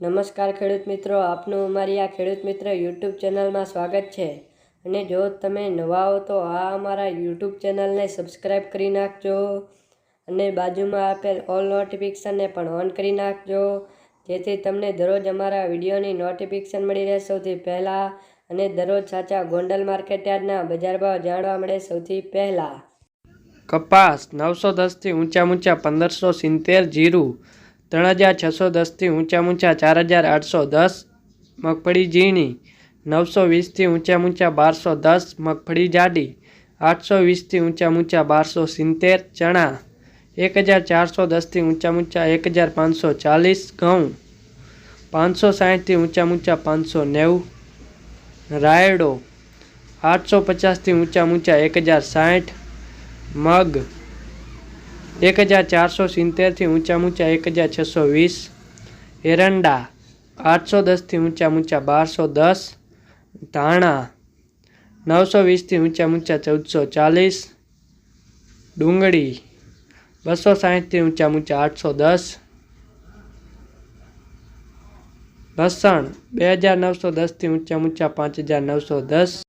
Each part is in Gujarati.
નમસ્કાર ખેડૂત મિત્રો, આપનું અમારી આ ખેડૂત મિત્ર યુટ્યુબ ચેનલમાં સ્વાગત છે. અને જો તમે નવા હો તો આ અમારા યુટ્યુબ ચેનલને સબસ્ક્રાઈબ કરી નાખજો અને બાજુમાં આપેલ ઓલ નોટિફિકેશનને પણ ઓન કરી નાખજો, જેથી તમને દરરોજ અમારા વિડીયોની નોટિફિકેશન મળી રહે સૌથી પહેલાં અને દરરોજ સાચા ગોંડલ માર્કેટયાર્ડના બજાર ભાવ જાણવા મળે સૌથી પહેલાં. કપાસ 910થી ઊંચા 1570, જીરું 3610થી ઊંચા 4810, મગફળી ઝીણી 920થી ઊંચા 1210, મગફળી જાડી 820થી ઊંચા 1270, ચણા 1410થી ઊંચા 1540, ઘઉં 560થી ઊંચા 590, રાયડો 850થી ઊંચા 1060, મગ 1470થી ઊંચા 1620, એરંડા 810થી ઊંચા 1210, ધાણા 920થી ઊંચા 1440, ડુંગળી 260થી ઊંચા 810, લસણ 2910થી ઊંચા 5910,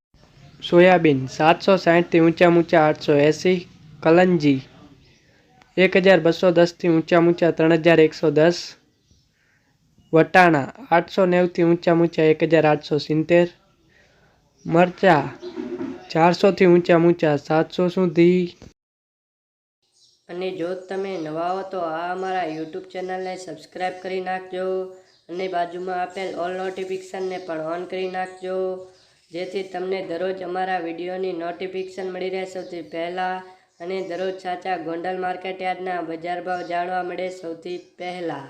સોયાબીન 760થી ઊંચા 880, કલંજી 1210થી ઊંચા 3110, વટાણા 890થી ઊંચા 1870, મરચા 400થી ઊંચા 700 સુધી. અને જો તમે નવા હો તો આ અમારા યુટ્યુબ ચેનલને સબસ્ક્રાઈબ કરી નાખજો અને બાજુમાં આપેલ ઓલ નોટિફિકેશનને પણ ઓન કરી નાખજો, જેથી તમને દરરોજ અમારા વિડીયોની નોટિફિકેશન મળી રહે સૌથી પહેલાં અને દરરોજ સાચા ગોંડલ માર્કેટયાર્ડના બજાર ભાવ જાણવા મળે સૌથી પહેલાં.